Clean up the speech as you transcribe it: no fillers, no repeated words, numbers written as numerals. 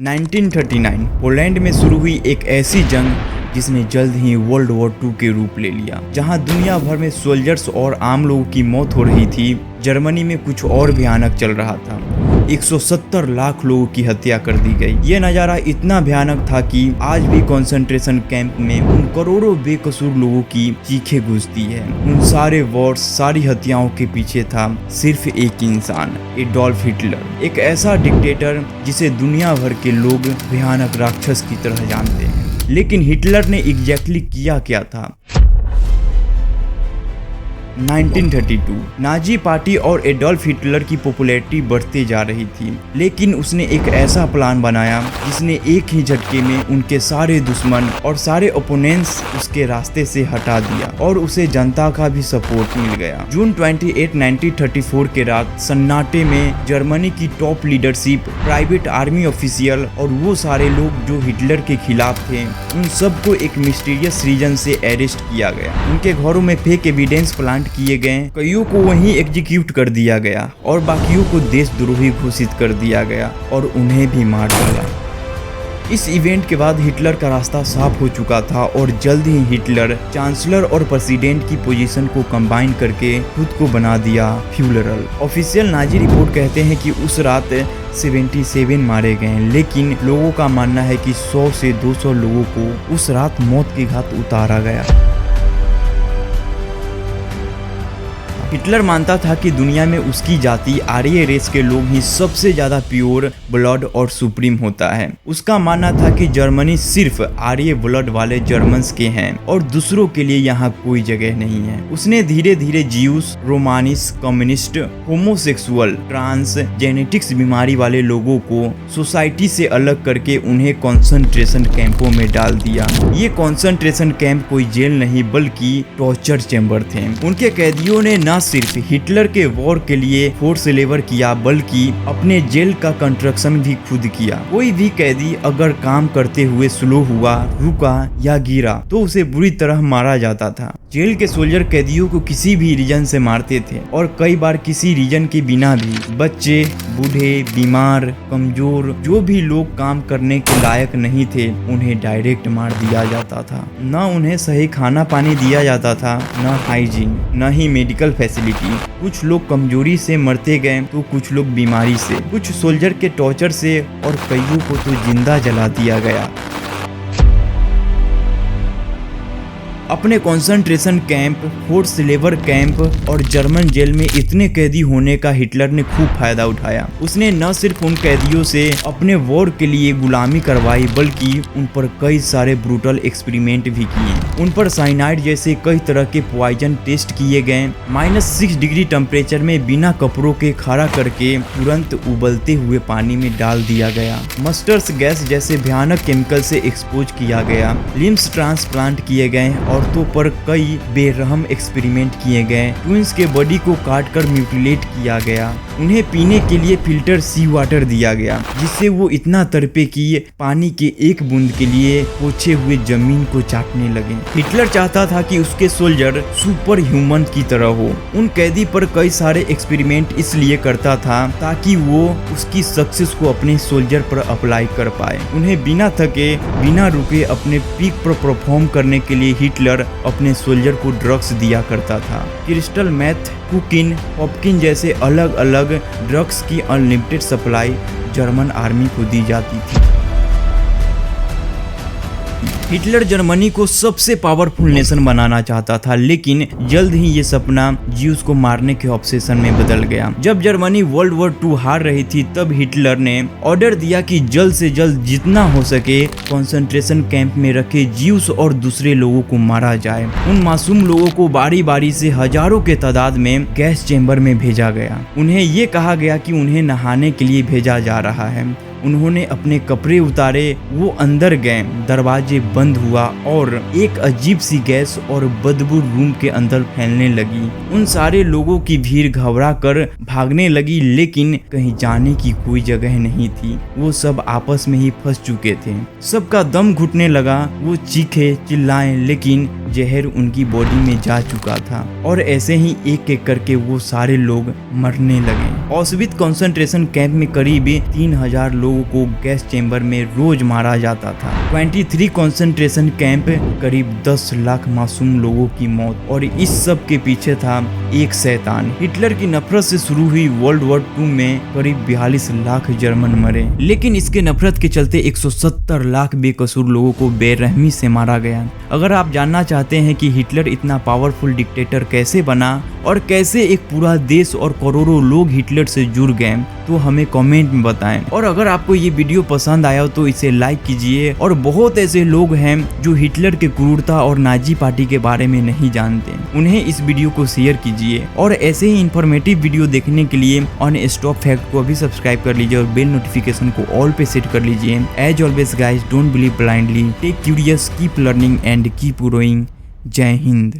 1939 Poland में शुरू हुई एक ऐसी जंग जिसने जल्द ही वर्ल्ड वॉर 2 के रूप ले लिया, जहां दुनिया भर में सोल्जर्स और आम लोगों की मौत हो रही थी। जर्मनी में कुछ और भयानक चल रहा था। 170 लाख लोगों की हत्या कर दी गई। ये नज़ारा इतना भयानक था कि आज भी कंसंट्रेशन कैंप में उन करोड़ों बेकसूर लोगों की चीखें गूंजती है। उन सारे वॉर्स, सारी हत्याओं के पीछे था सिर्फ एक इंसान, एडोल्फ हिटलर। एक ऐसा डिक्टेटर जिसे दुनिया भर के लोग भयानक राक्षस की तरह जानते हैं। लेकिन हिटलर ने एग्जैक्टली किया क्या था? 1932 नाजी पार्टी और एडोल्फ हिटलर की पॉपुलैरिटी बढ़ती जा रही थी, लेकिन उसने एक ऐसा प्लान बनाया जिसने एक ही झटके में उनके सारे दुश्मन और सारे ओपोनेंट्स उसके रास्ते से हटा दिया और उसे जनता का भी सपोर्ट मिल गया। जून 28, 1934 के रात सन्नाटे में जर्मनी की top leadership, private army official और वो सारे लोग जो हिटलर के खिलाफ थे, उन सबको एक मिस्टीरियस रीजन से अरेस्ट किया गया। उनके घरों में फेक एविडेंस प्लांट किए गए, कईयों को वहीं एग्जीक्यूट कर दिया गया और बाकियों को देशद्रोही घोषित कर दिया गया और उन्हें भी मार डाला। इस इवेंट के बाद हिटलर का रास्ता साफ हो चुका था और जल्द ही हिटलर चांसलर और प्रेसिडेंट की पोजीशन को कंबाइन करके खुद को बना दिया फ्यूहरर। ऑफिशियल नाजी रिपोर्ट कहते हैं कि उस रात 77 मारे गए, लेकिन लोगों का मानना है कि 100 से 200 लोगों को उस रात मौत की घात उतारा गया। हिटलर मानता था कि दुनिया में उसकी जाति आर्य रेस के लोग ही सबसे ज्यादा प्योर ब्लड और सुप्रीम होता है। उसका मानना था कि जर्मनी सिर्फ आर्य ब्लड वाले जर्मन्स के हैं और दूसरों के लिए यहाँ कोई जगह नहीं है। उसने धीरे धीरे Jews, Romanis, communist, homosexual, trans, genetics बीमारी वाले लोगों को सोसाइटी से अलग करके उन्हें कॉन्सेंट्रेशन कैंपों में डाल दिया। ये कॉन्सेंट्रेशन कैंप कोई जेल नहीं बल्कि टॉर्चर चैम्बर थे। उनके कैदियों ने न सिर्फ हिटलर के वॉर के लिए फोर्स लेबर किया बल्कि अपने जेल का कंस्ट्रक्शन भी खुद किया। कोई भी कैदी अगर काम करते हुए स्लो हुआ, रुका या गिरा तो उसे बुरी तरह मारा जाता था। जेल के सोल्जर कैदियों को किसी भी रीजन से मारते थे और कई बार किसी रीजन के बिना भी। बच्चे, बूढ़े, बीमार, कमजोर, जो भी लोग काम करने के लायक नहीं थे उन्हें डायरेक्ट मार दिया जाता था। न उन्हें सही खाना पानी दिया जाता था, न हाइजीन, न ही मेडिकल फैसिलिटी। कुछ लोग कमजोरी से मरते गए तो कुछ लोग बीमारी से, कुछ सोल्जर के टॉर्चर से और कईयों को तो जिंदा जला दिया गया। अपने concentration camp, force labour camp और जर्मन जेल में इतने कैदी होने का हिटलर ने खूब फायदा उठाया। उसने न सिर्फ उन कैदियों से अपने वॉर के लिए गुलामी करवाई बल्कि उन पर कई सारे ब्रूटल एक्सपेरिमेंट भी किए। उन पर साइनाइड जैसे कई तरह के पॉइजन टेस्ट किए गए। -6 डिग्री टेम्परेचर में बिना कपड़ों के खड़ा करके तुरंत उबलते हुए पानी में डाल दिया गया। मस्टर्स गैस जैसे भयानक केमिकल से एक्सपोज किया गया। लिम्स ट्रांसप्लांट किए गए। औरतों पर कई बेरहम एक्सपेरिमेंट किए गए। ट्विंस के बॉडी को काटकर म्यूटिलेट किया गया। उन्हें पीने के लिए फिल्टर सी वाटर दिया गया जिससे वो इतना तड़पे कि पानी के एक बूंद के लिए पोछे हुए जमीन को चाटने लगे। हिटलर चाहता था कि उसके सोल्जर सुपर ह्यूमन की तरह हो। उन कैदी पर कई सारे एक्सपेरिमेंट इसलिए करता था ताकि वो उसकी सक्सेस को अपने सोल्जर पर अप्लाई कर पाए। उन्हें बिना थके, बिना रुके अपने पीक पर परफॉर्म करने के लिए हिटलर अपने सोल्जर को ड्रग्स दिया करता था। क्रिस्टल मेथ, कोकीन, पॉपकिन जैसे अलग अलग ड्रग्स की अनलिमिटेड सप्लाई जर्मन आर्मी को दी जाती थी। हिटलर जर्मनी को सबसे पावरफुल नेशन बनाना चाहता था, लेकिन जल्द ही ये सपना ज्यूस को मारने के ऑब्सेशन में बदल गया। जब जर्मनी वर्ल्ड वॉर 2 हार रही थी तब हिटलर ने ऑर्डर दिया कि जल्द से जल्द जितना हो सके कंसंट्रेशन कैंप में रखे ज्यूस और दूसरे लोगों को मारा जाए। उन मासूम लोगों को बारी बारी से हजारों के तादाद में गैस चेंबर में भेजा गया। उन्हें ये कहा गया कि उन्हें नहाने के लिए भेजा जा रहा है। उन्होंने अपने कपड़े उतारे, वो अंदर गए, दरवाजे बंद हुआ और एक अजीब सी गैस और बदबू रूम के अंदर फैलने लगी। उन सारे लोगों की भीड़ घबरा कर भागने लगी, लेकिन कहीं जाने की कोई जगह नहीं थी। वो सब आपस में ही फंस चुके थे। सबका दम घुटने लगा। वो चीखे, चिल्लाए, लेकिन जहर उनकी बॉडी में जा चुका था और ऐसे ही एक एक करके वो सारे लोग मरने लगे। ऑस्विट्ज कंसंट्रेशन कैंप में करीब 3000 लोगों को गैस चेंबर में रोज मारा जाता था। 23 कंसंट्रेशन कैंप, करीब 10 लाख मासूम लोगों की मौत, और इस सब के पीछे था एक शैतान। हिटलर की नफरत से शुरू हुई वर्ल्ड वॉर 2 में करीब 42 लाख जर्मन मरे, लेकिन इसके नफरत के चलते 170 लाख बेकसूर लोगों को बेरहमी से मारा गया। अगर आप जानना चाहते हैं कि हिटलर इतना पावरफुल डिक्टेटर कैसे बना और कैसे एक पूरा देश और करोड़ों लोग हिटलर से जुड़ गए, तो हमें कमेंट में बताएं। और अगर आपको ये वीडियो पसंद आया हो तो इसे लाइक कीजिए। और बहुत ऐसे लोग हैं जो हिटलर के क्रूरता और नाजी पार्टी के बारे में नहीं जानते, उन्हें इस वीडियो को शेयर कीजिए। और ऐसे ही इंफॉर्मेटिव वीडियो देखने के लिए ऑन स्टॉप फैक्ट को अभी सब्सक्राइब कर लीजिए और बेल नोटिफिकेशन को ऑल पे सेट कर लीजिए। As always guys, don't believe blindly, take curious, keep learning and keep growing. जय हिंद।